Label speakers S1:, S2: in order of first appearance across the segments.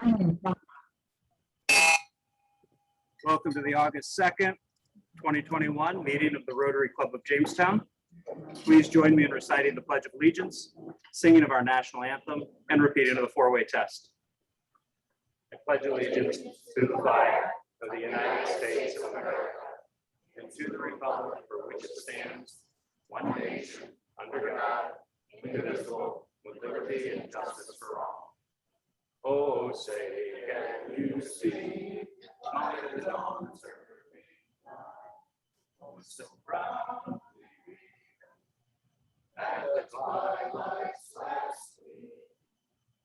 S1: Welcome to the August 2nd, 2021 meeting of the Rotary Club of Jamestown. Please join me in reciting the Pledge of Allegiance, singing of our national anthem, and repeating of the four-way test. I pledge allegiance to the flag of the United States of America and to the republic for which it stands, one nation, under God, indivisible, with liberty and justice for all. Oh, say, can you see my dawn serving? Oh, so proud at the twilight's last gleam,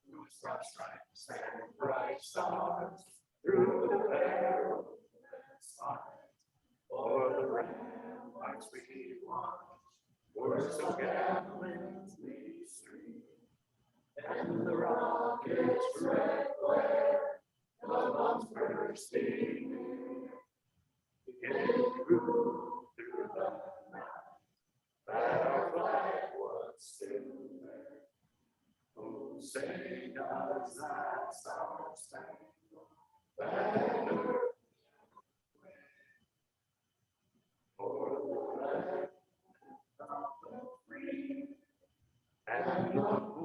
S1: whose broad stripes and bright stars through the perilous fight, o'er the ramparts we watch, were so gallantly streamed. And the rocket's red glare, the bombs bursting near, it grew through the night that our flag was still there. Oh, say does that star-spangled banner wave o'er the land of the free and the home?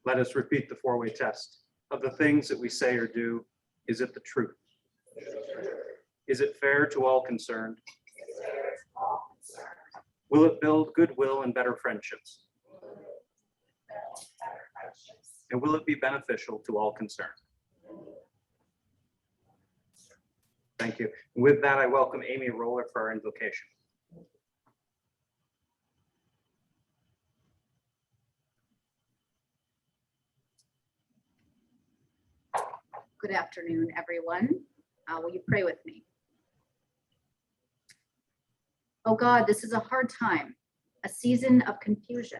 S1: Let us repeat the four-way test. Of the things that we say or do, is it the truth? Is it fair to all concerned? Will it build goodwill and better friendships? And will it be beneficial to all concerned? Thank you. With that, I welcome Amy Roller for our invocation.
S2: Good afternoon, everyone. Will you pray with me? Oh God, this is a hard time, a season of confusion,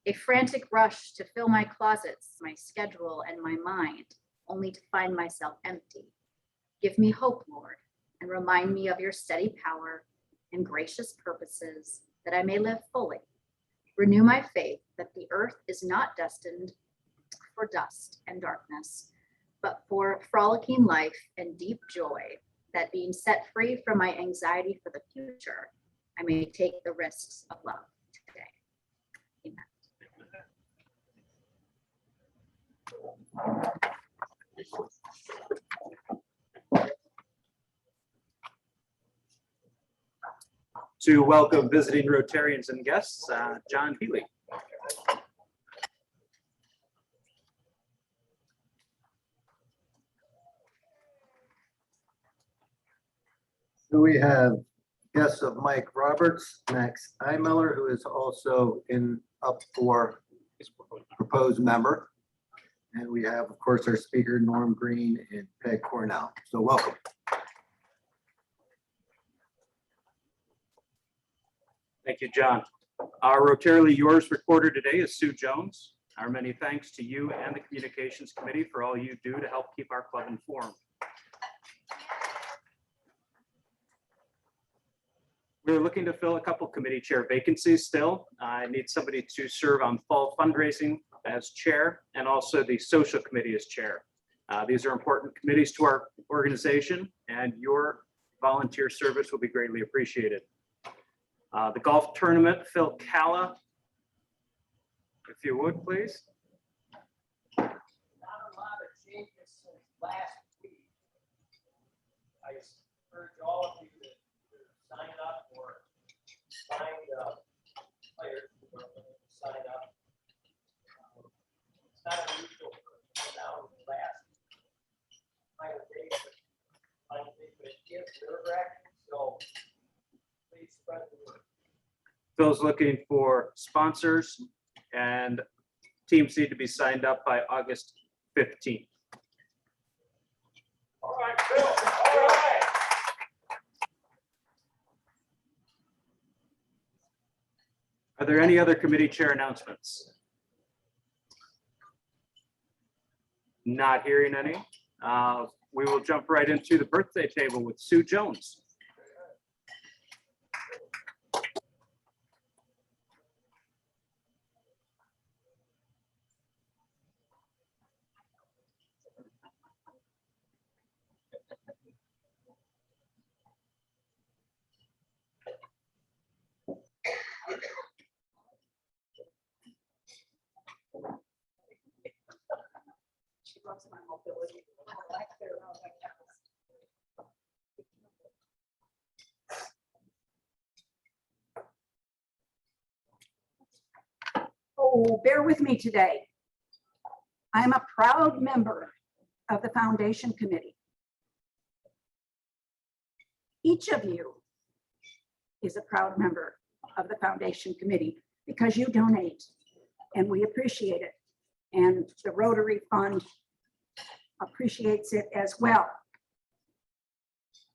S2: a frantic rush to fill my closets, my schedule, and my mind, only to find myself empty. Give me hope, Lord, and remind me of your steady power and gracious purposes that I may live fully. Renew my faith that the earth is not destined for dust and darkness, but for frolicking life and deep joy, that being set free from my anxiety for the future, I may take the risks of love today. Amen.
S1: To welcome visiting Rotarians and guests, John Healy.
S3: So we have guests of Mike Roberts, Max Eimiller, who is also up for proposed member. And we have, of course, our speaker, Norm Green and Peg Cornell. So welcome.
S1: Thank you, John. Our Rotarily Yours recorder today is Sue Jones. Our many thanks to you and the Communications Committee for all you do to help keep our club informed. We're looking to fill a couple committee chair vacancies still. I need somebody to serve on fall fundraising as chair and also the social committee as chair. These are important committees to our organization, and your volunteer service will be greatly appreciated. The golf tournament, Phil Calla, if you would, please.
S4: Not a lot of changes since last week. I urge all of you to sign up or find players who are going to sign up. It's not unusual for now the last final day, but it is nerve-wracking, so please spread the word.
S1: Phil's looking for sponsors, and teams need to be signed up by August 15th.
S4: All right, Phil. All right.
S1: Are there any other committee chair announcements? Not hearing any. We will jump right into the birthday table with Sue Jones.
S5: helps my mobility. Oh, bear with me today. I'm a proud member of the Foundation Committee. Each of you is a proud member of the Foundation Committee because you donate and we appreciate it. And the Rotary Fund appreciates it as well.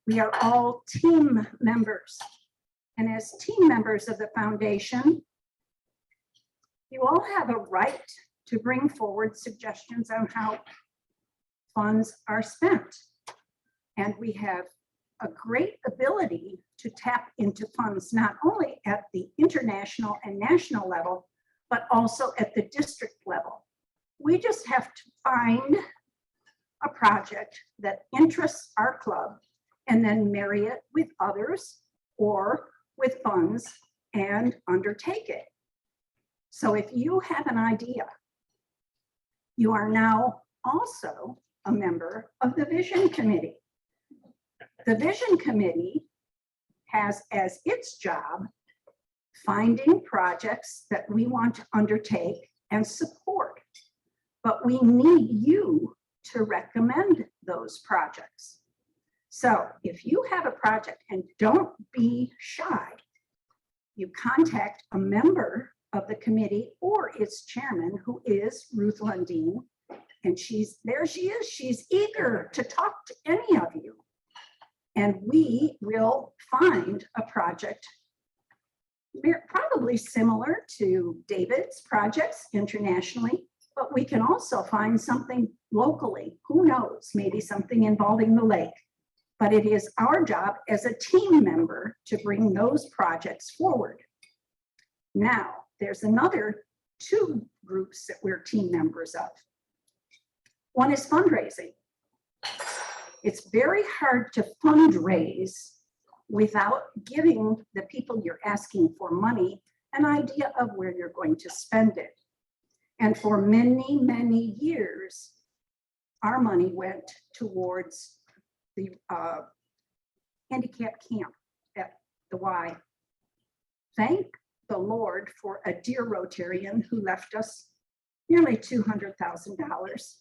S5: We are all team members. And as team members of the foundation, you all have a right to bring forward suggestions on how funds are spent. And we have a great ability to tap into funds, not only at the international and national level, but also at the district level. We just have to find a project that interests our club and then marry it with others or with funds and undertake it. So if you have an idea, you are now also a member of the Vision Committee. The Vision Committee has as its job finding projects that we want to undertake and support. But we need you to recommend those projects. So if you have a project, and don't be shy, you contact a member of the committee or its chairman, who is Ruth Lundeen, and there she is, she's eager to talk to any of you. And we will find a project probably similar to David's projects internationally, but we can also find something locally. Who knows, maybe something involving the lake. But it is our job as a team member to bring those projects forward. Now, there's another two groups that we're team members of. One is fundraising. It's very hard to fundraise without giving the people you're asking for money an idea of where you're going to spend it. And for many, many years, our money went towards the handicap camp at the Y. Thank the Lord for a dear Rotarian who left us nearly $200,000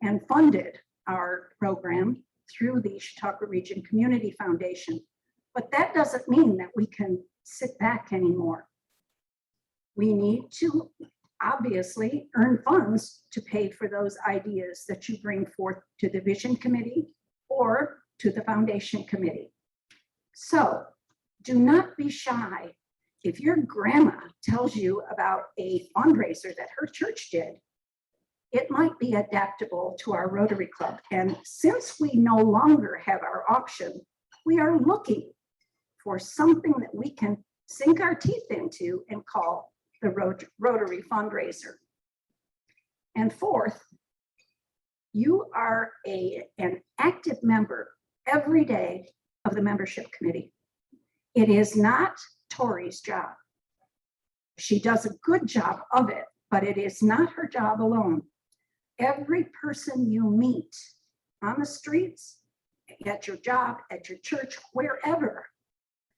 S5: and funded our program through the Chautauqua Region Community Foundation. But that doesn't mean that we can sit back anymore. We need to obviously earn funds to pay for those ideas that you bring forth to the Vision Committee or to the Foundation Committee. So do not be shy. If your grandma tells you about a fundraiser that her church did, it might be adaptable to our Rotary Club. And since we no longer have our auction, we are looking for something that we can sink our teeth into and call the Rotary fundraiser. And fourth, you are an active member every day of the membership committee. It is not Tori's job. She does a good job of it, but it is not her job alone. Every person you meet on the streets, at your job, at your church, wherever,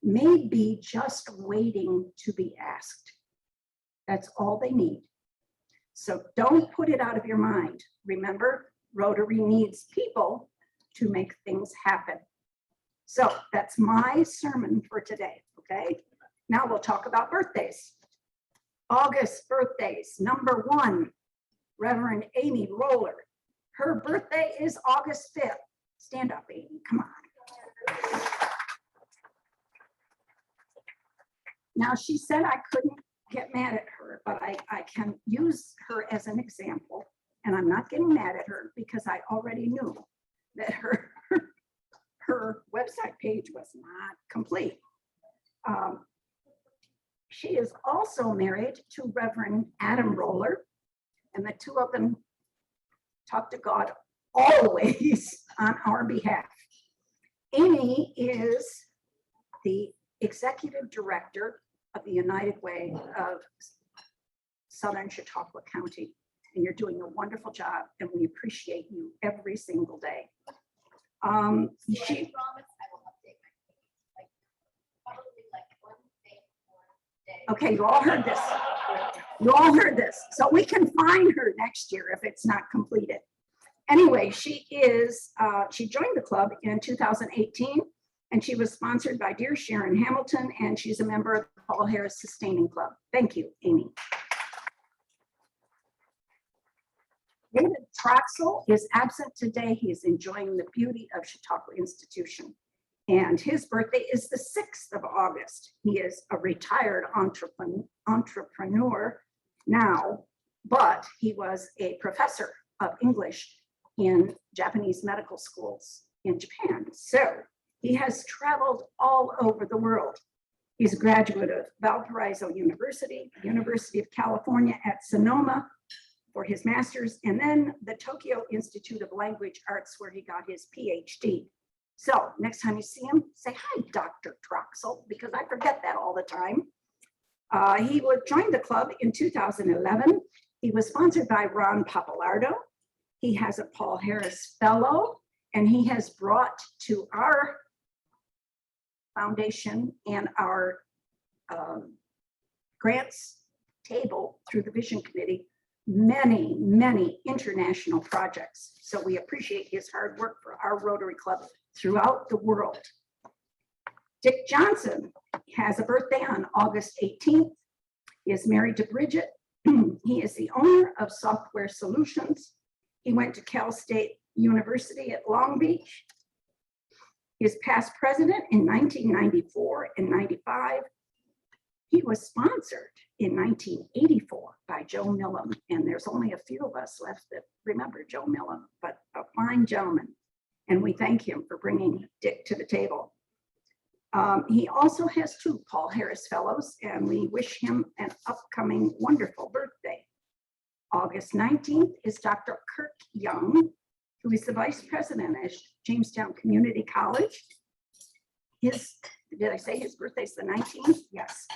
S5: may be just waiting to be asked. That's all they need. So don't put it out of your mind. Remember, Rotary needs people to make things happen. So that's my sermon for today, okay? Now we'll talk about birthdays. August birthdays. Number 1, Reverend Amy Roller. Her birthday is August 5th. Stand up, Amy, come on. Now, she said I couldn't get mad at her, but I can use her as an example. And I'm not getting mad at her because I already knew that her website page was not complete. She is also married to Reverend Adam Roller, and the two of them talk to God always on our behalf. Amy is the executive director of the United Way of Southern Chautauqua County. and you're doing a wonderful job, and we appreciate you every single day.
S2: I
S5: She,
S2: promise I will update my page, like, probably like one day or day.
S5: okay, you all heard this. You all heard this. So we can find her next year if it's not completed. Anyway, she joined the club in 2018, and she was sponsored by dear Sharon Hamilton, and she's a member of the Paul Harris Sustaining Club. Thank you, Amy. David Troxel is absent today. He is enjoying the beauty of Chautauqua Institution. And his birthday is the 6th of August. He is a retired entrepreneur now, but he was a professor of English in Japanese medical schools in Japan. So he has traveled all over the world. He's a graduate of Valparaiso University, University of California at Sonoma for his master's, and then the Tokyo Institute of Language Arts, where he got his PhD. So next time you see him, say, hi, Dr. Troxel, because I forget that all the time. He would join the club in 2011. He was sponsored by Ron Papalardo. He has a Paul Harris Fellow, and he has brought to our foundation and our grants table through the Vision Committee many, many international projects. So we appreciate his hard work for our Rotary Club throughout the world. Dick Johnson has a birthday on August 18th. He is married to Bridget. He is the owner of Software Solutions. He went to Cal State University at Long Beach. He is past president in 1994 and 95. He was sponsored in 1984 by Joe Millam, and there's only a few of us left that remember Joe Millam, but a fine gentleman, and we thank him for bringing Dick to the table. He also has 2 Paul Harris Fellows, and we wish him an upcoming wonderful birthday. August 19th is Dr. Kirk Young, who is the vice president at Jamestown Community College. Did I say his birthday's the 19th? Yes.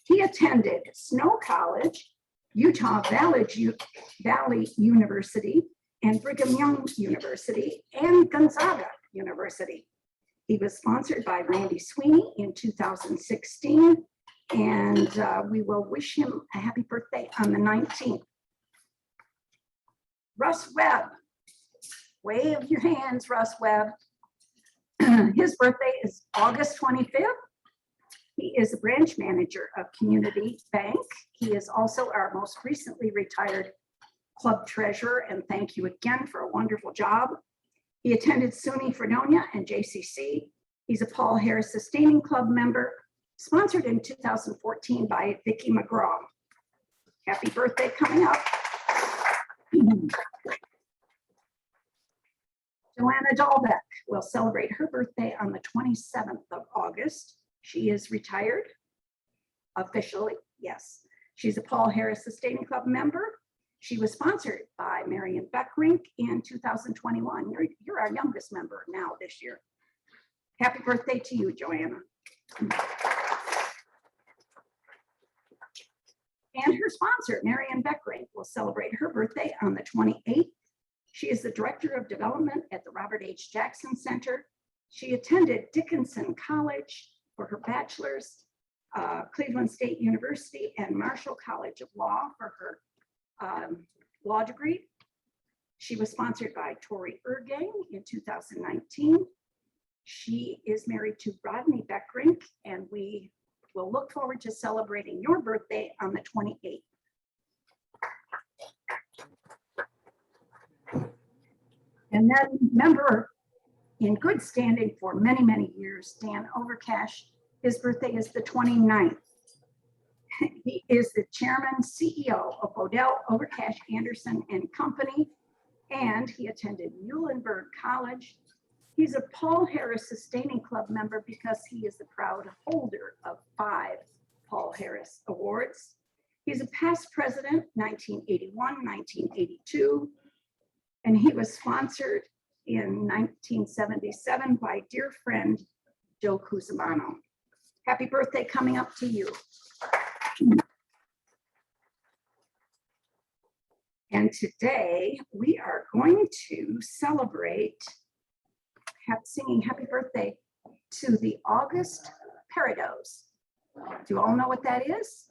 S5: He attended Snow College, Utah Valley University, and Brigham Young University, and Gonzaga University. He was sponsored by Randy Sweeney in 2016, and we will wish him a happy birthday on the 19th. Russ Webb, wave your hands, Russ Webb. His birthday is August 25th. He is a branch manager of Community Bank. He is also our most recently retired club treasurer, and thank you again for a wonderful job. He attended SUNY Fredonia and JCC. He's a Paul Harris Sustaining Club member, sponsored in 2014 by Vicki McGraw. Happy birthday coming up. Joanna Dahlbeck will celebrate her birthday on the 27th of August. She is retired officially, yes. She's a Paul Harris Sustaining Club member. She was sponsored by Marion Beckrink in 2021. You're our youngest member now this year. Happy birthday to you, Joanna. And her sponsor, Marion Beckrink, will celebrate her birthday on the 28th. She is the Director of Development at the Robert H. Jackson Center. She attended Dickinson College for her bachelor's, Cleveland State University, and Marshall College of Law for her law degree. She was sponsored by Tori Ergang in 2019. She is married to Rodney Beckrink, and we will look forward to celebrating your birthday on the 28th. And then member in good standing for many, many years, Dan Overcash. His birthday is the 29th. He is the chairman, CEO of Odell, Overcash, Anderson and Company, and he attended Muhlenberg College. He's a Paul Harris Sustaining Club member because he is the proud holder of 5 Paul Harris Awards. He's a past president, 1981, 1982, and he was sponsored in 1977 by dear friend Joe Cusimano. Happy birthday coming up to you. And today we are going to celebrate singing happy birthday to the August Parados. Do you all know what that is?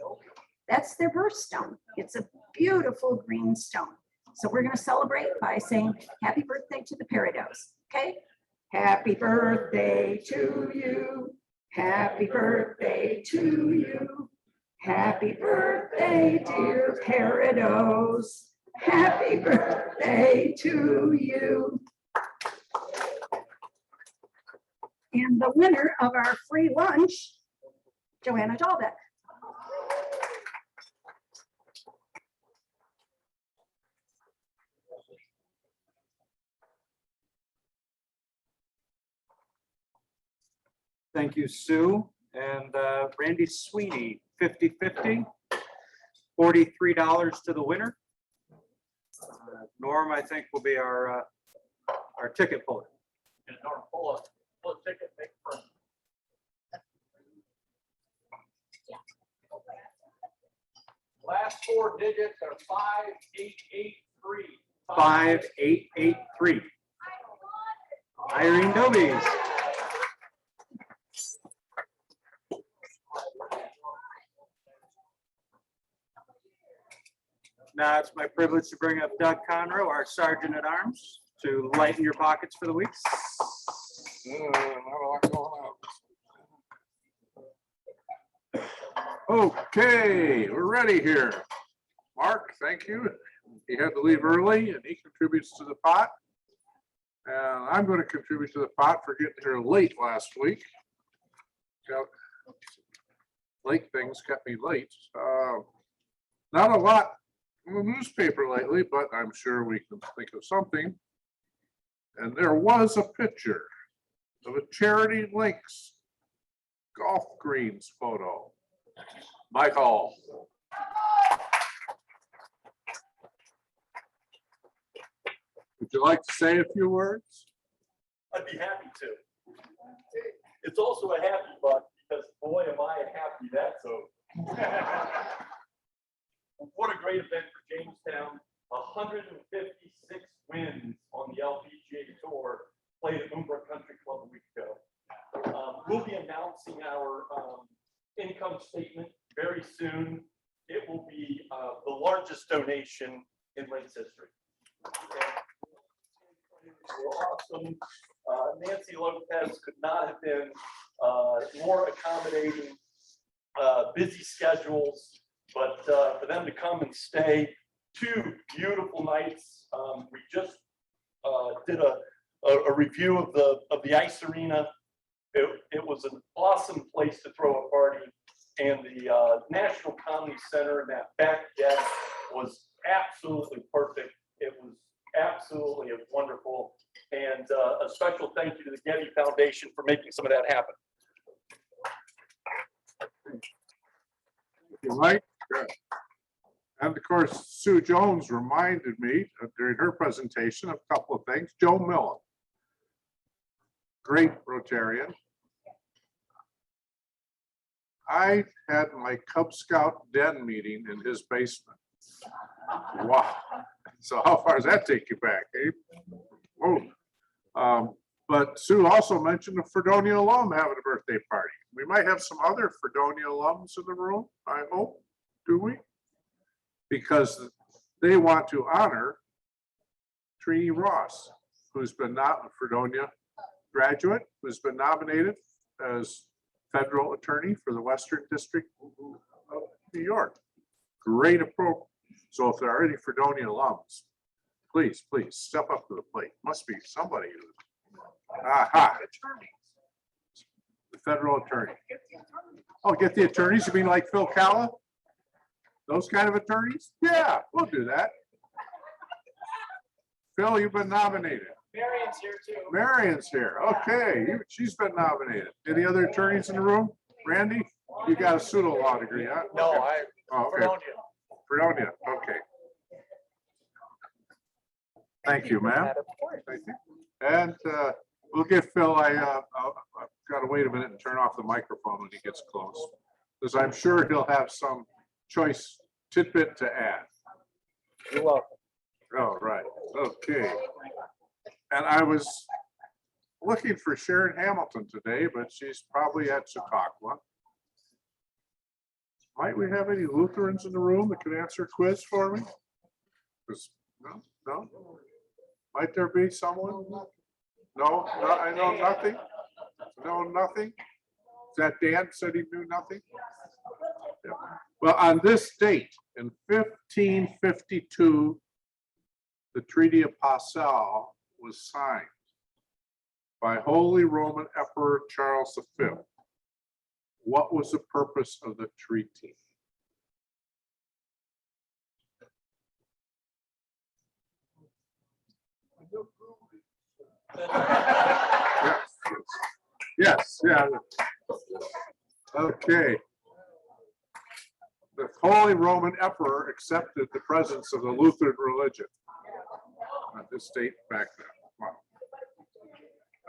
S5: That's their birthstone. It's a beautiful green stone. So we're going to celebrate by saying happy birthday to the Parados. Okay? Happy birthday to you. Happy birthday to you. Happy birthday, dear Parados. Happy birthday to you. And the winner of our free lunch, Joanna Dahlbeck.
S1: Thank you, Sue. And Randy Sweeney, 50/50, $43 to the winner. Norm, I think, will be our ticket puller.
S4: And Norm, pull a ticket, make for. Last four digits are 5883.
S1: 5883. Irene Dobies. Now it's my privilege to bring up Doug Conroe, our Sergeant at Arms, to lighten your pockets for the week.
S6: Not a lot going on. Okay, we're ready here. Mark, thank you. He had to leave early and he contributes to the pot. And I'm going to contribute to the pot for getting here late last week. Late things kept me late. Not a lot in the newspaper lately, but I'm sure we can think of something. And there was a picture of a Charity Lakes golf greens photo. Michael. Would you like to say a few words?
S7: I'd be happy to. It's also a happy buck because boy, am I happy that's over. What a great event for Jamestown. 156 wins on the LPGA Tour played at Moonbrook Country Club a week ago. We'll be announcing our income statement very soon. It will be the largest donation in Lakes history. Awesome. Nancy Lopez could not have been more accommodating, busy schedules, but for them to come and stay 2 beautiful nights. We just did a review of the ice arena. It was an awesome place to throw a party, and the National Comedy Center and that back deck was absolutely perfect. It was absolutely wonderful, and a special thank you to the Getty Foundation for making some of that happen.
S6: You like? Good. And of course, Sue Jones reminded me during her presentation of a couple of things. Joe Millen, great Rotarian. I had my Cub Scout den meeting in his basement. Wow. So how far does that take you back, Abe? Oh. But Sue also mentioned a Fredonia alum having a birthday party. We might have some other Fredonia alums in the room, I hope. Do we? Because they want to honor Trini Ross, who's been not a Fredonia graduate, who's been nominated as federal attorney for the Western District of New York. Great approach. So if there are any Fredonia alums, please step up to the plate. Must be somebody who. Aha. The federal attorney. Oh, get the attorneys? You mean like Phil Calla? Those kind of attorneys? Yeah, we'll do that. Phil, you've been nominated.
S4: Marion's here too.
S6: Marion's here. Okay, she's been nominated. Any other attorneys in the room? Randy, you got a pseudo law degree, huh?
S4: No,
S6: Okay. Oh, okay.
S4: Fredonia.
S6: Fredonia, okay. Thank you, ma'am. Thank you. And we'll give Phil, I've got to wait a minute and turn off the microphone when he gets close, because I'm sure he'll have some choice tidbit to add.
S4: You're welcome.
S6: Oh, right, okay. And I was looking for Sharon Hamilton today, but she's probably at Chautauqua. Might we have any Lutherans in the room that can answer a quiz for me? No? Might there be someone? No, I know nothing. No, nothing. Is that Dan said he knew nothing? Yeah. Well, on this date, in 1552, the Treaty of Passau was signed by Holy Roman Emperor Charles V. What was the purpose of the treaty? Yes, yeah. Okay. The Holy Roman Emperor accepted the presence of the Lutheran religion at this date back then.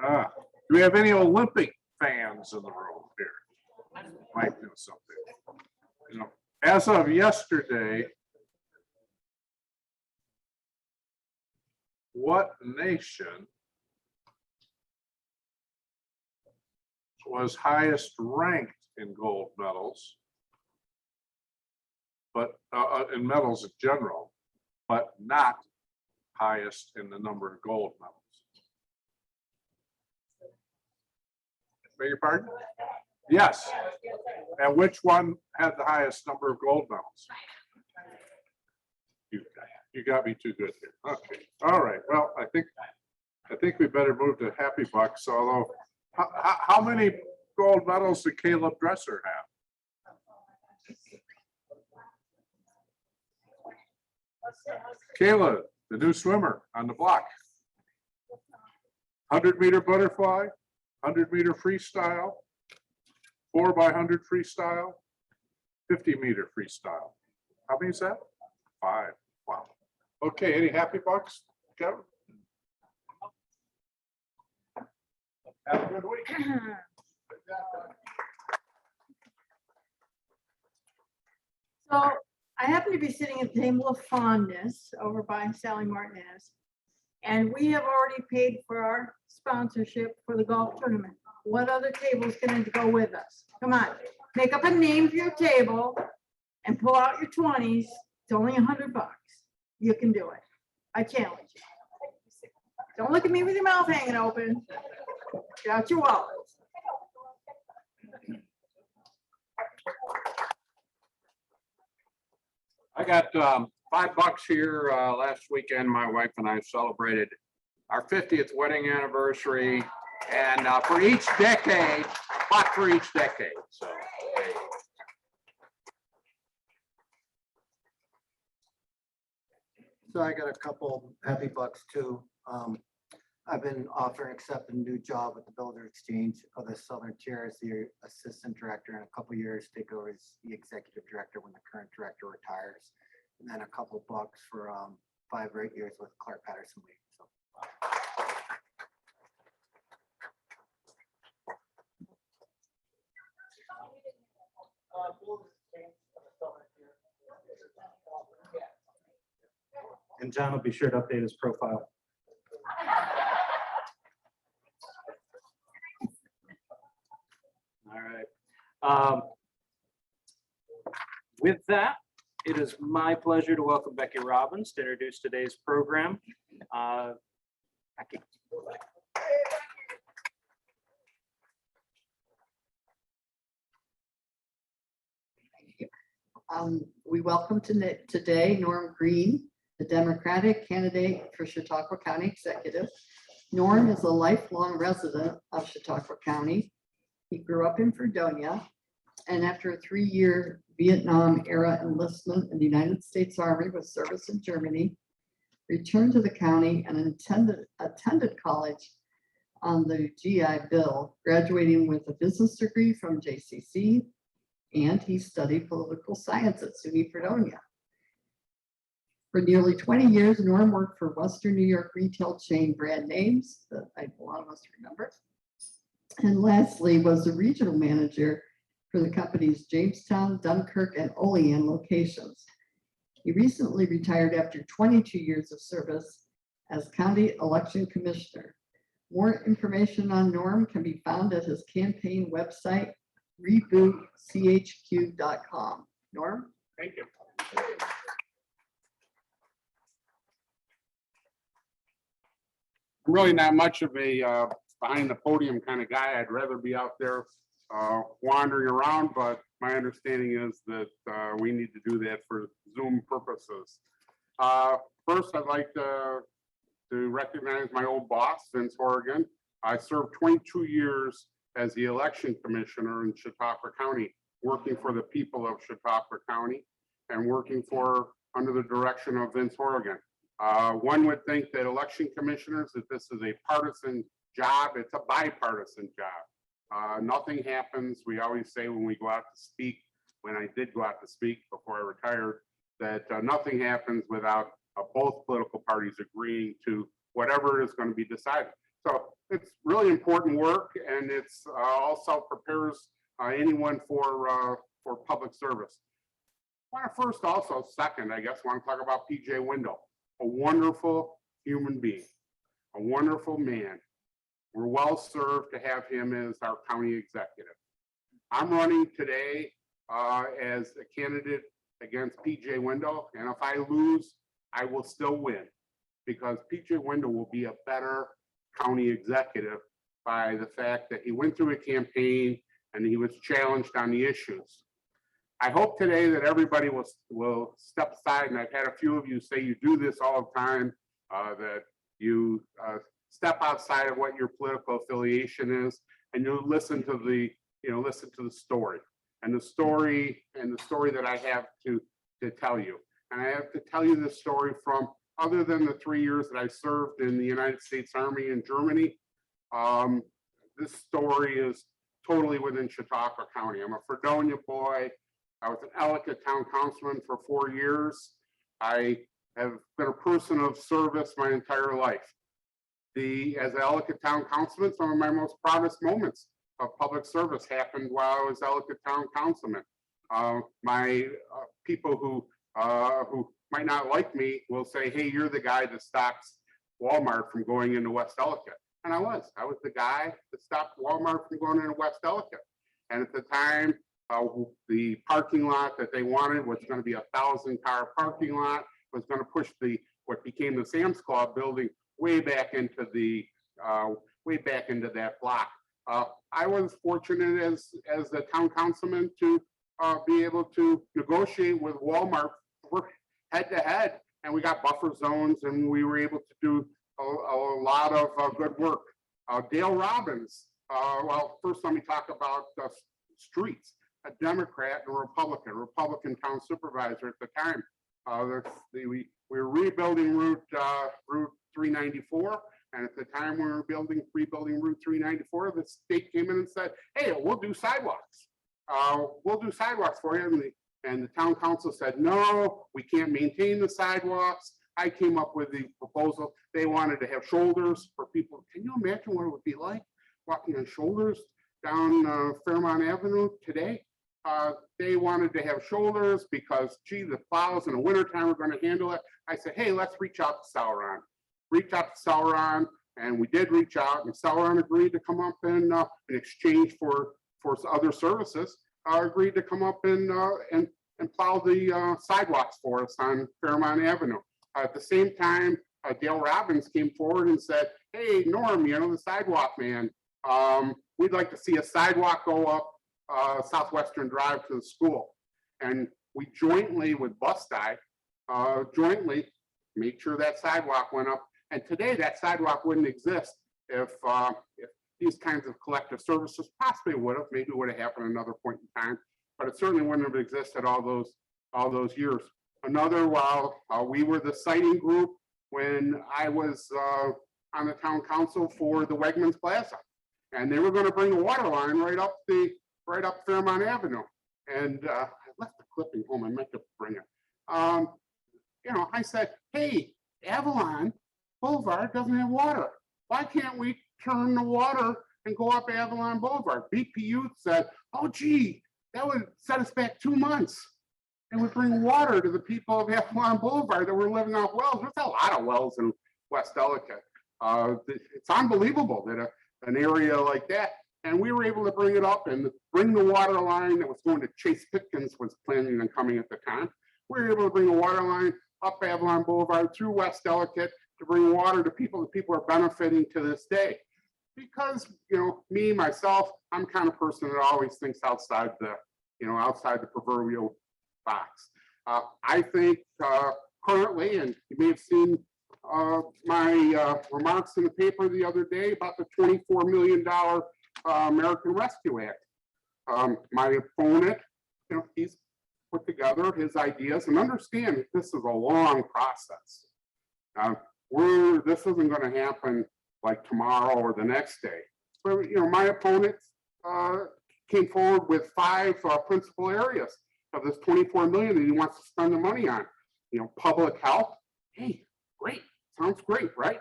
S6: Wow. Do we have any Olympic fans in the room here? Might know something. You know, as of yesterday, what nation was highest ranked in gold medals, but in medals in general, but not highest in the number of gold medals? Beg your pardon? Yes. And which one had the highest number of gold medals? You got me too good here. Okay. All right. Well, I think we better move to Happy Bucks. Although, how many gold medals did Caleb Dresser have? Caleb, the new swimmer on the block. 100-meter butterfly, 100-meter freestyle, 4x100 freestyle, 50-meter freestyle. How many is that? 5. Wow. Okay, any Happy Bucks, Kevin? Have a good week.
S8: So I happen to be sitting at the table of fondness over by Sally Martinez. And we have already paid for our sponsorship for the golf tournament. What other table is going to go with us? Come on, make up a name for your table and pull out your 20s. It's only $100. You can do it. I challenge you. Don't look at me with your mouth hanging open. Get out your wallet.
S9: I got $5 here. Last weekend, my wife and I celebrated our 50th wedding anniversary, and for each decade, $1 for each decade. So, there you go.
S3: So I got a couple Happy Bucks too. I've been offered and accepted a new job at the Builder Exchange of the Southern Tier as the assistant director, in a couple years take over as the executive director when the current director retires. And then a couple bucks for 5 or 8 years with Clark Patterson Lee. So.
S1: And John will be sure to update his profile. All right. With that, it is my pleasure to welcome Becky Robbins to introduce today's program. Becky.
S10: We welcome today Norm Green, the Democratic candidate for Chautauqua County Executive. Norm is a lifelong resident of Chautauqua County. He grew up in Fredonia, and after a 3-year Vietnam era enlistment in the United States Army with service in Germany, returned to the county and attended college on the GI Bill, graduating with a business degree from JCC, and he studied political science at SUNY Fredonia. For nearly 20 years, Norm worked for Western New York retail chain Brand Names that a lot of us remember. And lastly, was the regional manager for the company's Jamestown, Dunkirk, and Olean locations. He recently retired after 22 years of service as County Election Commissioner. More information on Norm can be found at his campaign website, rebootchq.com. Norm?
S9: Thank you. I'm really not much of a behind the podium kind of guy. I'd rather be out there wandering around, but my understanding is that we need to do that for Zoom purposes. First, I'd like to recognize my old boss, Vince Horrigan. I served 22 years as the election commissioner in Chautauqua County, working for the people of Chautauqua County and working under the direction of Vince Horrigan. One would think that election commissioners, that this is a partisan job. It's a bipartisan job. Nothing happens. We always say when we go out to speak, when I did go out to speak before I retired, that nothing happens without both political parties agreeing to whatever is going to be decided. So it's really important work, and it's also prepares anyone for public service. I want to first, also second, I guess, want to talk about PJ Wendell, a wonderful human being, a wonderful man. We're well served to have him as our county executive. I'm running today as a candidate against PJ Wendell, and if I lose, I will still win, because PJ Wendell will be a better county executive by the fact that he went through a campaign and he was challenged on the issues. I hope today that everybody will step aside, and I've had a few of you say you do this all the time, that you step outside of what your political affiliation is, and you listen to the story, and the story that I have to tell you. And I have to tell you this story from, other than the 3 years that I served in the United States Army in Germany, this story is totally within Chautauqua County. I'm a Fredonia boy. I was an Ellicott Town Councilman for 4 years. I have been a person of service my entire life. As an Ellicott Town Councilman, some of my most proudest moments of public service happened while I was Ellicott Town Councilman. My people who might not like me will say, hey, you're the guy that stops Walmart from going into West Ellicott. And I was the guy that stopped Walmart from going into West Ellicott. And at the time, the parking lot that they wanted was going to be a 1,000-car parking lot, was going to push what became the Sam's Club building way back into that block. I was fortunate as the town councilman to be able to negotiate with Walmart head to head, and we got buffer zones, and we were able to do a lot of good work. Dale Robbins, well, first let me talk about streets. A Democrat and a Republican town supervisor at the time. We were rebuilding Route 394, and at the time we were rebuilding Route 394, the state came in and said, hey, we'll do sidewalks. We'll do sidewalks for you. And the town council said, no, we can't maintain the sidewalks. I came up with the proposal. They wanted to have shoulders for people. Can you imagine what it would be like walking on shoulders down Fairmont Avenue today? They wanted to have shoulders because, gee, the plows in the wintertime are going to handle it. I said, hey, let's reach out to Sauron. And we did reach out, and Sauron agreed to come up and in exchange for other services, agreed to come up and plow the sidewalks for us on Fairmont Avenue. At the same time, Dale Robbins came forward and said, hey, Norm, the sidewalk man, we'd like to see a sidewalk go up Southwestern Drive to the school. And we jointly with Bus Guy, jointly made sure that sidewalk went up. And today that sidewalk wouldn't exist if these kinds of collective services possibly maybe would have happened at another point in time, but it certainly wouldn't have existed all those years. While we were the siting group when I was on the town council for the Wegmans Plaza, and they were going to bring a water line right up Fairmont Avenue. And I left the clipping home. I meant to bring it. I said, hey, Avalon Boulevard doesn't have water. Why can't we turn the water and go up Avalon Boulevard? BPU said, oh, gee, that would set us back 2 months. It would bring water to the people of Avalon Boulevard that were living off wells. There's a lot of wells in West Ellicott. It's unbelievable that an area like that, and we were able to bring it up and bring the water line that was going to Chase Pitkins was planning on coming at the time. We were able to bring a water line up Avalon Boulevard through West Ellicott to bring water to people that people are benefiting to this day. Because, you know, me, myself, I'm kind of person that always thinks outside the, outside the proverbial box. I think currently, and you may have seen my remarks in the paper the other day about the $24 million American Rescue Act. My opponent, he's put together his ideas, and understand that this is a long process. This isn't going to happen like tomorrow or the next day. But my opponent came forward with 5 principal areas of this 24 million that he wants to spend the money on. Public health. Hey, great, sounds great, right?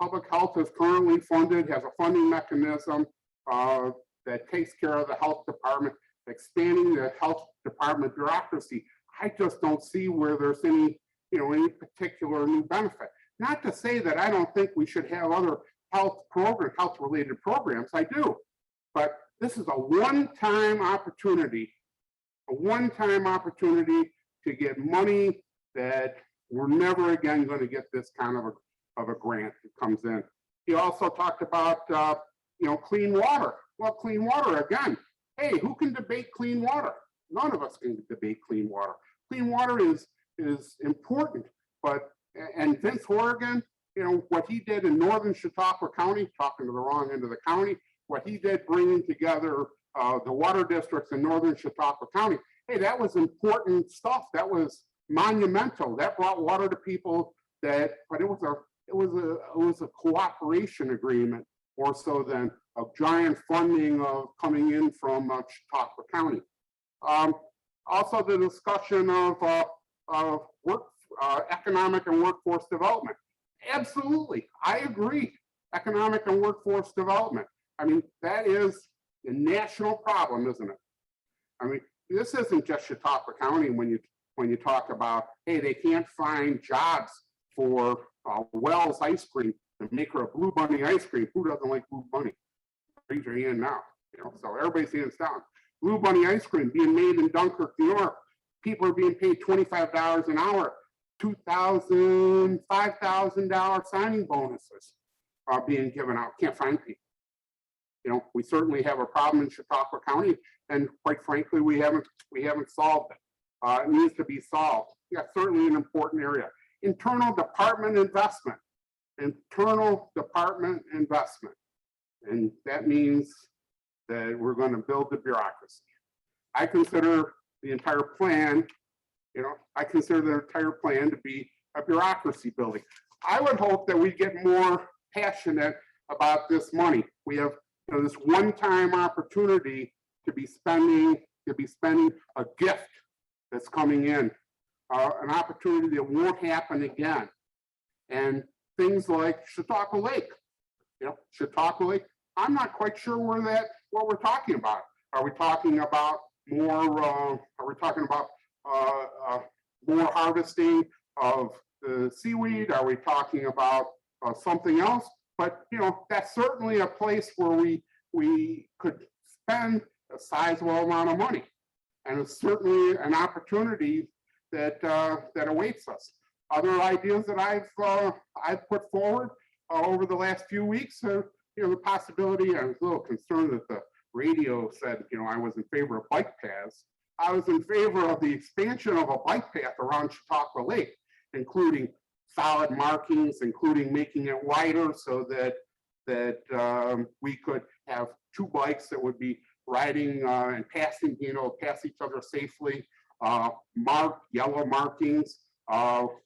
S9: Public health is currently funded, has a funding mechanism that takes care of the health department, expanding the health department bureaucracy. I just don't see where there's any particular new benefit. Not to say that I don't think we should have other health-related programs. I do, but this is a one-time opportunity to get money that we're never again going to get this kind of a grant that comes in. He also talked about clean water. Well, clean water again. Hey, who can debate clean water? None of us can debate clean water. Clean water is important, and Vince Horrigan, what he did in northern Chautauqua County, talking to the wrong end of the county, what he did bringing together the water districts in northern Chautauqua County, hey, that was important stuff. That was monumental. That brought water to people but it was a cooperation agreement more so than a giant funding coming in from Chautauqua County. Also, the discussion of economic and workforce development. Absolutely, I agree. Economic and workforce development. I mean, that is a national problem, isn't it? I mean, this isn't just Chautauqua County when you talk about, hey, they can't find jobs for Wells ice cream, the maker of Blue Bunny ice cream. Who doesn't like Blue Bunny? Raise your hand now. So everybody's hands down. Blue Bunny ice cream being made in Dunkirk, New York. People are being paid $25 an hour, $2,000, $5,000 signing bonuses are being given out. Can't find people. We certainly have a problem in Chautauqua County, and quite frankly, we haven't solved it. It needs to be solved. Yeah, certainly an important area. Internal department investment. And that means that we're going to build the bureaucracy. I consider the entire plan, to be a bureaucracy building. I would hope that we get more passionate about this money. We have this one-time opportunity to be spending a gift that's coming in, an opportunity that won't happen again. And things like Chautauqua Lake, Chautauqua Lake, I'm not quite sure what we're talking about. Are we talking about more more harvesting of the seaweed? Are we talking about something else? But that's certainly a place where we could spend a sizable amount of money, and it's certainly an opportunity that awaits us. Other ideas that I've put forward over the last few weeks are the possibility. I was a little concerned that the radio said I was in favor of bike paths. I was in favor of the expansion of a bike path around Chautauqua Lake, including solid markings, including making it wider so that we could have 2 bikes that would be riding and passing, pass each other safely. Marked yellow markings.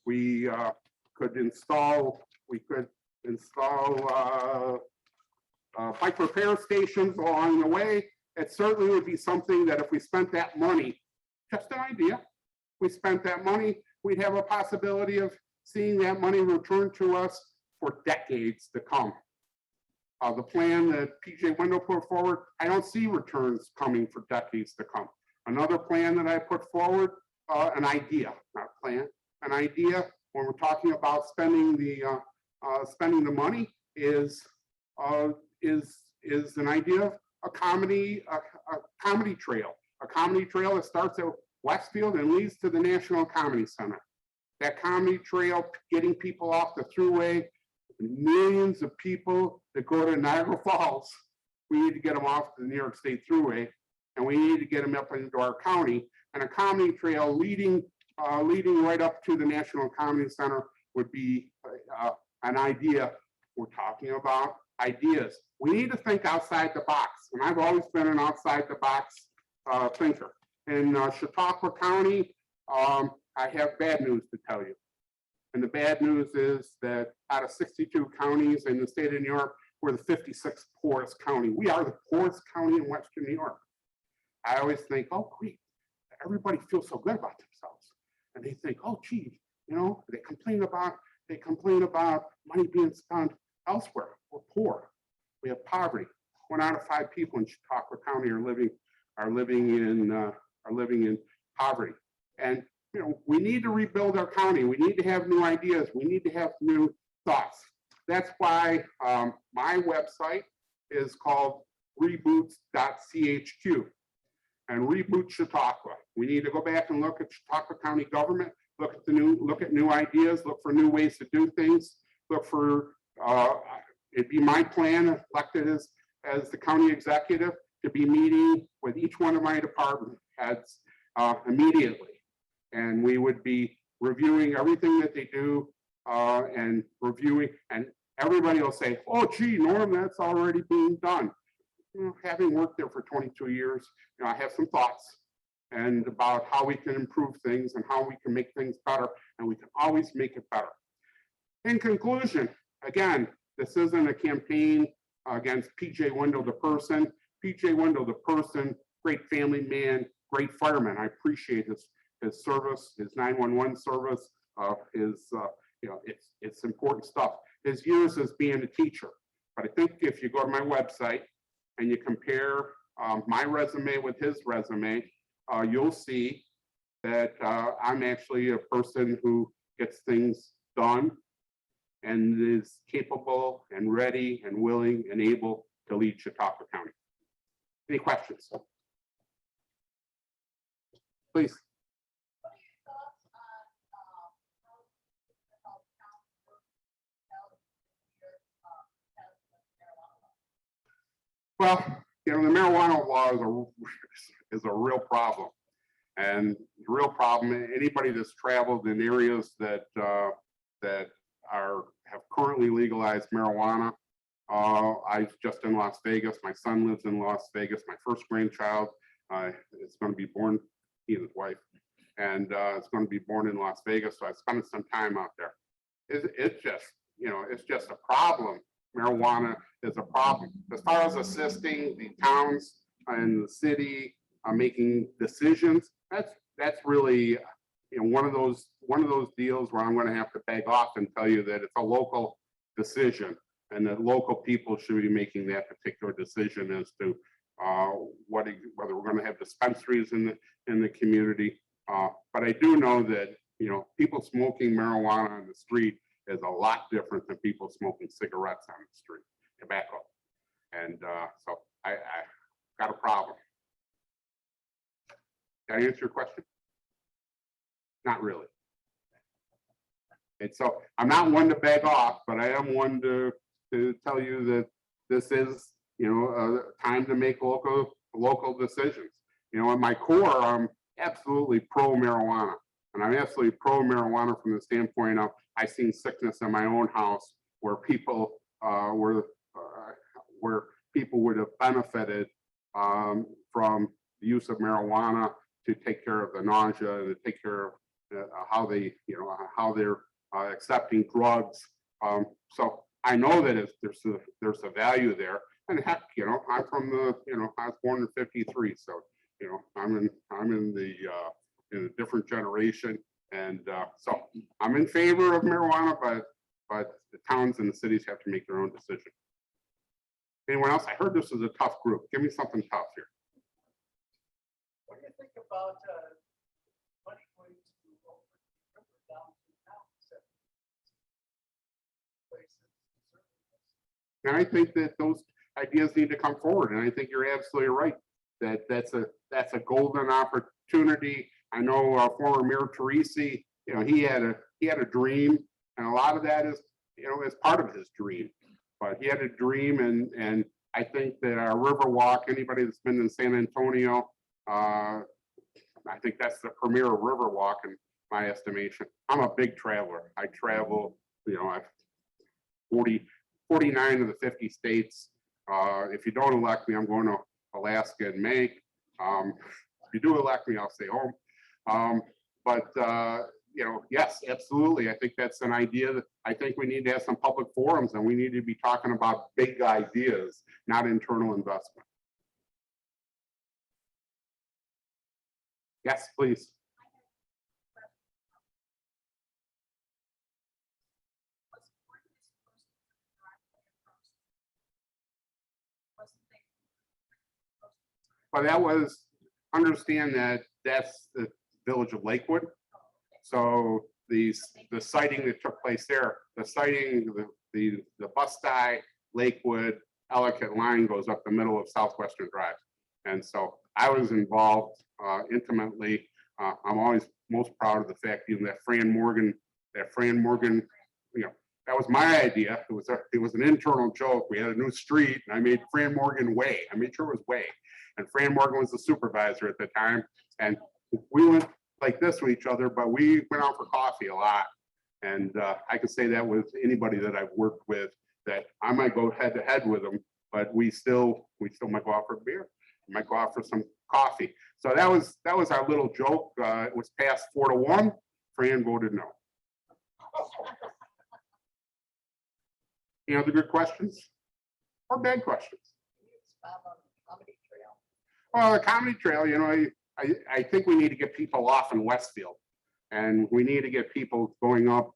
S9: We could install bike repair stations along the way. It certainly would be something that if we spent that money, just an idea, we spent that money, we'd have a possibility of seeing that money returned to us for decades to come. The plan that PJ Wendell put forward, I don't see returns coming for decades to come. Another plan that I put forward, an idea, not a plan, an idea when we're talking about spending the money is an idea of a comedy trail. A comedy trail that starts at Westfield and leads to the National Comedy Center. That comedy trail, getting people off the thruway, millions of people that go to Niagara Falls, we need to get them off the New York State Thruway, and we need to get them up into our county. And a comedy trail leading right up to the National Comedy Center would be an idea. We're talking about ideas. We need to think outside the box, and I've always been an outside the box thinker. In Chautauqua County, I have bad news to tell you. And the bad news is that out of 62 counties in the state of New York, we're the 56th poorest county. We are the poorest county in Western New York. I always think, oh, great, everybody feels so good about themselves. And they think, oh, gee, you know, they complain about money being spent elsewhere. We're poor. We have poverty. 1 out of 5 people in Chautauqua County are living in poverty. And you know, we need to rebuild our county. We need to have new ideas. We need to have new thoughts. That's why my website is called reboots.chq and reboot Chautauqua. We need to go back and look at Chautauqua County government, look at new ideas, look for new ways to do things, look for, it'd be my plan, elected as the county executive, to be meeting with each one of my department heads immediately. And we would be reviewing everything that they do and reviewing, and everybody will say, oh, gee, Norm, that's already being done. You know, having worked there for 22 years, you know, I have some thoughts and about how we can improve things and how we can make things better, and we can always make it better. In conclusion, again, this isn't a campaign against PJ Wendell, the person. PJ Wendell, the person, great family man, great fireman. I appreciate his service, his 911 service, you know, it's important stuff. His years as being a teacher. But I think if you go to my website and you compare my resume with his resume, you'll see that I'm actually a person who gets things done and is capable and ready and willing and able to lead Chautauqua County. Any questions? Please. Well, you know, the marijuana law is a real problem. And the real problem, anybody that's traveled in areas that have currently legalized marijuana. I was just in Las Vegas. My son lives in Las Vegas. My first grandchild is going to be born, he and his wife, and it's going to be born in Las Vegas. So I spent some time out there. It's just, you know, it's just a problem. Marijuana is a problem. As far as assisting the towns and the city making decisions, that's really, you know, one of those deals where I'm going to have to beg off and tell you that it's a local decision, and that local people should be making that particular decision as to whether we're going to have dispensaries in the community. But I do know that, you know, people smoking marijuana on the street is a lot different than people smoking cigarettes on the street, tobacco. And so I got a problem. Did I answer your question? Not really. And so I'm not one to beg off, but I am one to tell you that this is, you know, a time to make local decisions. You know, at my core, I'm absolutely pro marijuana, and I'm absolutely pro marijuana from the standpoint of I've seen sickness in my own house where people where people would have benefited from the use of marijuana to take care of the nausea and to take care of how they, you know, how they're accepting drugs. So I know that there's a value there, and heck, you know, I'm from the, you know, I was born in '53, so you know, I'm in a different generation, and so I'm in favor of marijuana, but the towns and the cities have to make their own decision. Anyone else? I heard this is a tough group. Give me something tough here.
S4: What do you think about money
S9: And I think that those ideas need to come forward. And I think you're absolutely right that that's a golden opportunity. I know former Mayor Teresi, you know, he had a dream, and a lot of that is, you know, is part of his dream. But he had a dream, and I think that our Riverwalk, anybody that's been in San Antonio, I think that's the premier Riverwalk in my estimation. I'm a big traveler. I travel, you know, I've 49 of the 50 states. If you don't elect me, I'm going to Alaska in May. If you do elect me, I'll stay home. You know, yes, absolutely. I think that's an idea that I think we need to have some public forums, and we need to be talking about big ideas, not internal investment. Yes, please. Well, that was, understand that that's the village of Lakewood. So the sighting that took place there, the sighting, the bus die, Lakewood, Ellicott line goes up the middle of Southwestern Drive. And so I was involved intimately. I'm always most proud of the fact even that Fran Morgan, you know, that was my idea. It was an internal joke. We had a new street and I made Fran Morgan Way. I made sure it was Way. And Fran Morgan was the supervisor at the time. And we went like this with each other, but we went out for coffee a lot. And I can say that with anybody that I've worked with, that I might go head to head with them, but we still might go out for a beer, we might go out for some coffee. So that was our little joke. It was passed 4-1. Fran voted no. Any other good questions or bad questions? Well, the comedy trail, you know, I think we need to get people off in Westfield, and we need to get people going up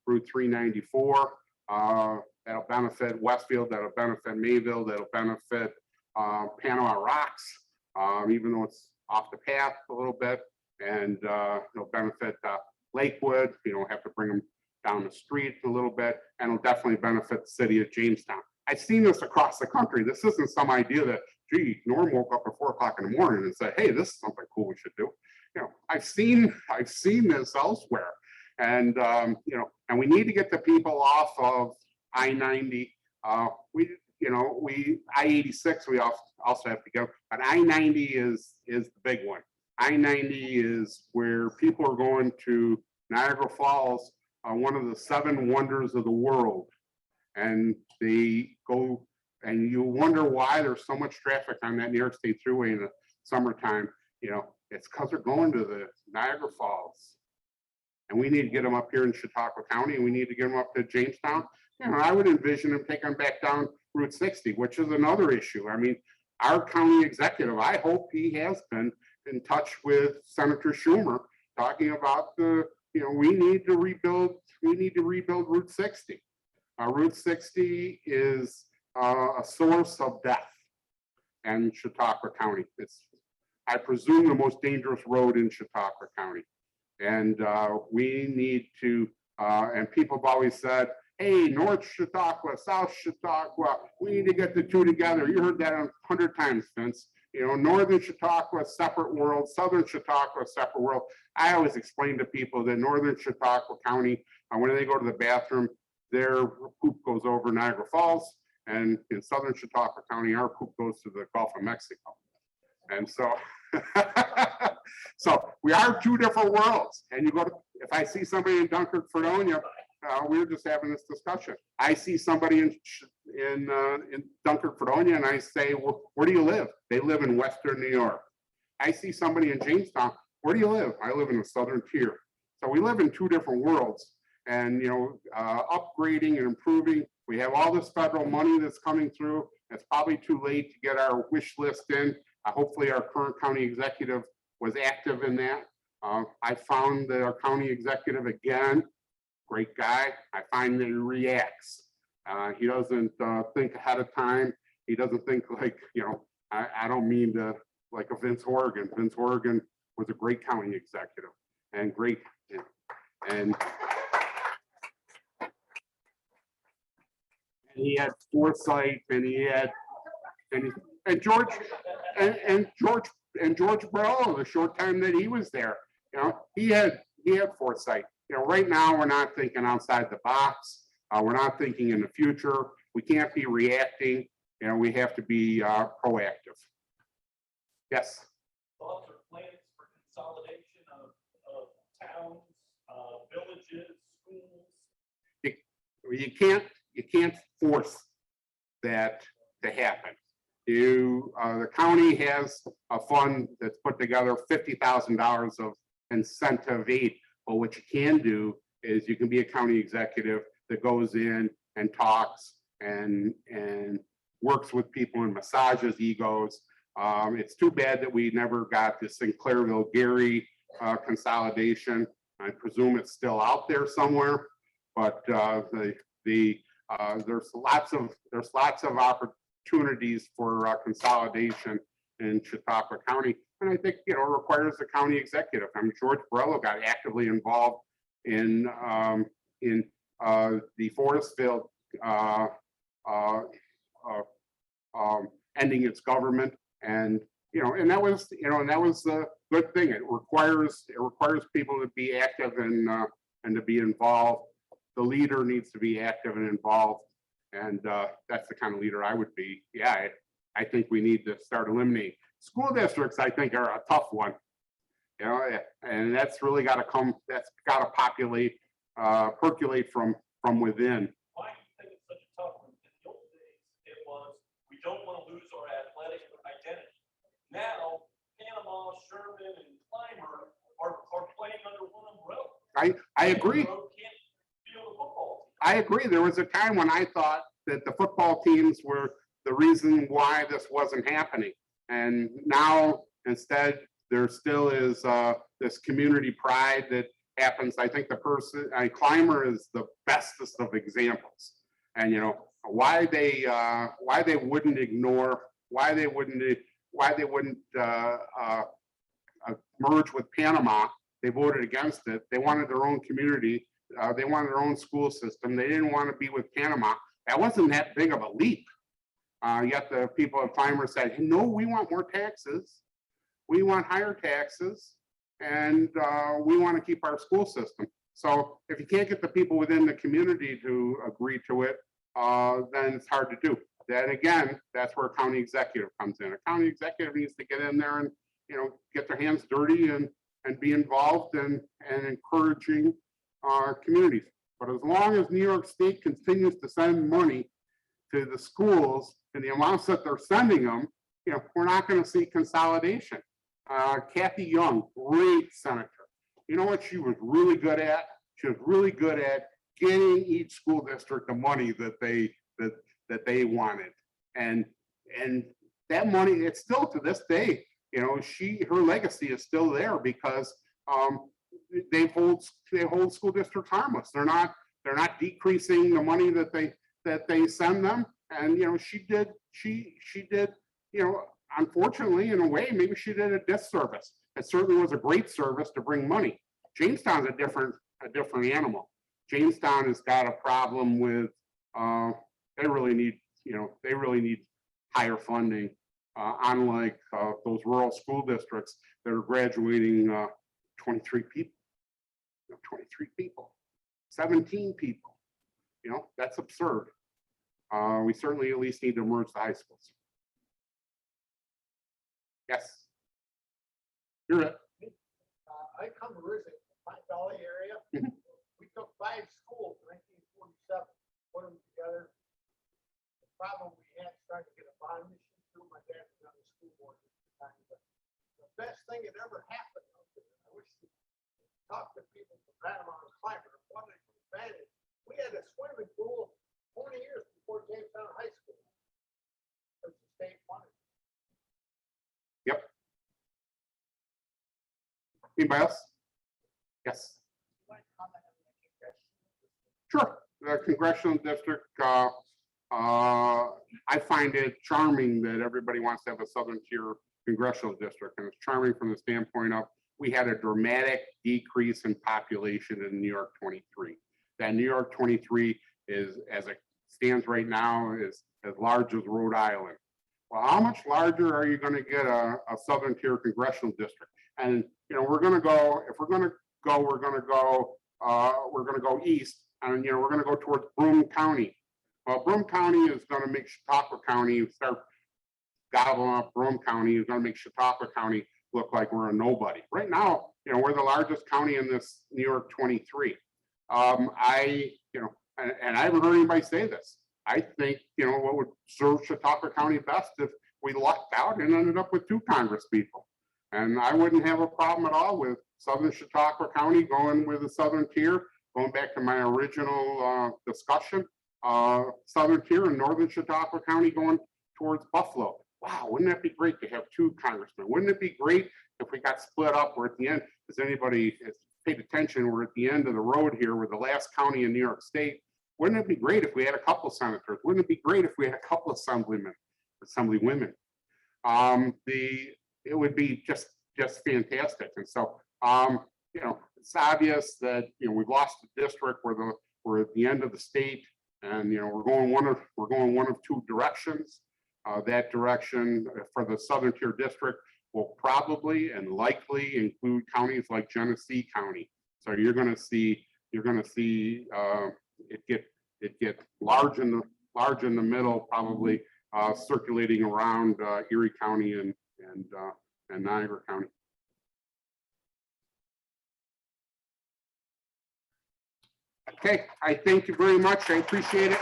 S9: Route 394. That'll benefit Westfield, that'll benefit Mayville, that'll benefit Panama Rocks, even though it's off the path a little bit, and it'll benefit Lakewood. You don't have to bring them down the street a little bit, and it'll definitely benefit the city of Jamestown. I've seen this across the country. This isn't some idea that, gee, Norm woke up at 4 o'clock in the morning and said, hey, this is something cool we should do. You know, I've seen this elsewhere. And, you know, and we need to get the people off of I-90. I-86, we also have to go, but I-90 is the big one. I-90 is where people are going to Niagara Falls, one of the 7 wonders of the world. And they go, and you wonder why there's so much traffic on that New York State Thruway in the summertime. You know, it's because they're going to the Niagara Falls. And we need to get them up here in Chautauqua County, and we need to get them up to Jamestown. You know, I would envision them taking them back down Route 60, which is another issue. I mean, our county executive, I hope he has been in touch with Senator Schumer, talking about the, you know, we need to rebuild Route 60. Route 60 is a source of death in Chautauqua County. It's, I presume, the most dangerous road in Chautauqua County. And we need to, and people have always said, hey, North Chautauqua, South Chautauqua, we need to get the two together. You heard that 100 times, Vince. You know, Northern Chautauqua, separate world, Southern Chautauqua, separate world. I always explain to people that Northern Chautauqua County, when they go to the bathroom, their poop goes over Niagara Falls, and in Southern Chautauqua County, our poop goes to the Gulf of Mexico. And so, so we are 2 different worlds. And you go to, if I see somebody in Dunkirk, Fredonia, we were just having this discussion. I see somebody in Dunkirk, Fredonia, and I say, well, where do you live? They live in Western New York. I see somebody in Jamestown. Where do you live? I live in the Southern Tier. So we live in 2 different worlds. And, you know, upgrading and improving. We have all this federal money that's coming through. It's probably too late to get our wish list in. Hopefully our current county executive was active in that. I found that our county executive, again, great guy. I find that he reacts. He doesn't think ahead of time. He doesn't think like, you know, I don't mean to like a Vince Horgan. Vince Horgan was a great county executive and great. And he had foresight, and he had, and George, and George Barello, the short time that he was there, you know, he had foresight. You know, right now, we're not thinking outside the box. We're not thinking in the future. We can't be reacting, you know, we have to be proactive. Yes.
S7: Thoughts or plans for consolidation of towns, villages, schools?
S9: You can't force that to happen. The county has a fund that's put together $50,000 of incentive aid. But what you can do is you can be a county executive that goes in and talks and works with people and massages egos. It's too bad that we never got the Sinclairville Gary consolidation. I presume it's still out there somewhere, but there's lots of opportunities for consolidation in Chautauqua County, and I think, you know, it requires the county executive. I mean, George Barello got actively involved in the Forestville ending its government, and you know, and that was the good thing. It requires people to be active and to be involved. The leader needs to be active and involved, and that's the kind of leader I would be. Yeah, I think we need to start eliminating school districts. I think are a tough one, you know, and that's really got to come. That's got to percolate from within.
S7: Why do you think it's such a tough one? In the old days, it was, we don't want to lose our athletic identity. Now, Panama, Sherman, and Clymer are playing under one umbrella.
S9: I agree.
S7: Can't field a football.
S9: I agree. There was a time when I thought that the football teams were the reason why this wasn't happening. And now instead, there still is this community pride that happens. I think Clymer is the bestest of examples. And you know, why they wouldn't merge with Panama. They voted against it. They wanted their own community. They wanted their own school system. They didn't want to be with Panama. That wasn't that big of a leap. Yet the people at Clymer said, hey, no, we want more taxes. We want higher taxes. And we want to keep our school system. So if you can't get the people within the community to agree to it, then it's hard to do. Then again, that's where a county executive comes in. A county executive needs to get in there and, you know, get their hands dirty and be involved and encouraging communities. But as long as New York State continues to send money to the schools and the amounts that they're sending them, you know, we're not going to see consolidation. Kathy Young, great senator. You know what she was really good at? She was really good at getting each school district the money that they wanted, and that money, it's still to this day, you know, her legacy is still there because they hold school districts harmless. They're not decreasing the money that they send them, and you know, she did, you know, unfortunately, in a way, maybe she did a disservice. It certainly was a great service to bring money. Jamestown's a different animal. Jamestown has got a problem with, they really need higher funding, unlike those rural school districts that are graduating 23 people, 17 people. You know, that's absurd. We certainly at least need to merge the high schools. Yes. You're it.
S4: I come originally from Pine Valley area.
S9: Mhm.
S4: We took 5 schools in 1947, put them together. The problem we had started to get a bond issue through. My dad was on the school board at the time. But the best thing that ever happened out there, I wish to talk to people from Panama and Clymer. What an advantage. We had a swimming pool 20 years before Jamestown High School. Because the state wanted.
S9: Yep. Anybody else? Yes. Sure. The congressional district, I find it charming that everybody wants to have a southern tier congressional district, and it's charming from the standpoint of we had a dramatic decrease in population in New York 23. That New York 23 is, as a stands right now is as large as Rhode Island. Well, how much larger are you gonna get a southern tier congressional district? And, you know, we're gonna go, if we're gonna go, we're gonna go east, and, you know, we're gonna go towards Broome County. Well, Broome County is gonna make Chautauqua County start gobbling up Broome County, is gonna make Chautauqua County look like we're a nobody. Right now, you know, we're the largest county in this New York 23. You know, and I haven't heard anybody say this. I think, you know, what would serve Chautauqua County best if we lucked out and ended up with 2 Congress people. And I wouldn't have a problem at all with Southern Chautauqua County going with the southern tier, going back to my original discussion, southern tier and northern Chautauqua County going towards Buffalo. Wow, wouldn't that be great to have 2 congressmen? Wouldn't it be great if we got split up? We're at the end. Does anybody has paid attention? We're at the end of the road here. We're the last county in New York State. Wouldn't it be great if we had a couple of senators? Wouldn't it be great if we had a couple of assemblywomen? It would be just fantastic. And so, you know, it's obvious that, you know, we've lost the district. We're at the end of the state, and, you know, we're going one of 2 directions. That direction for the southern tier district will probably and likely include counties like Genesee County. So you're going to see it get large in the middle, probably circulating around Erie County and Niagara County. Okay, I thank you very much. I appreciate it.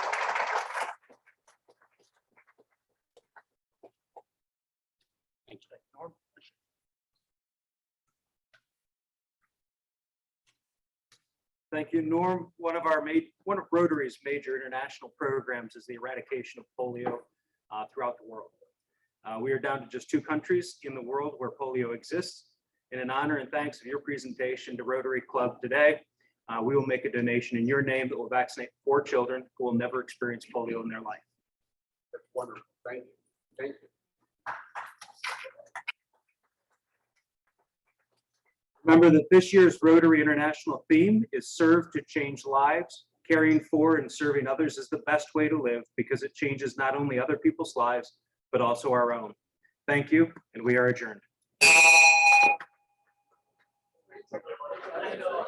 S1: Thank you, Norm. One of Rotary's major international programs is the eradication of polio throughout the world. We are down to just 2 countries in the world where polio exists. And in honor and thanks of your presentation to Rotary Club today, we will make a donation in your name that will vaccinate 4 children who will never experience polio in their life.
S9: That's wonderful. Thank you. Thank you.
S1: Remember that this year's Rotary International theme is Serve to Change Lives. Caring for and serving others is the best way to live because it changes not only other people's lives, but also our own. Thank you, and we are adjourned.
S4: I know.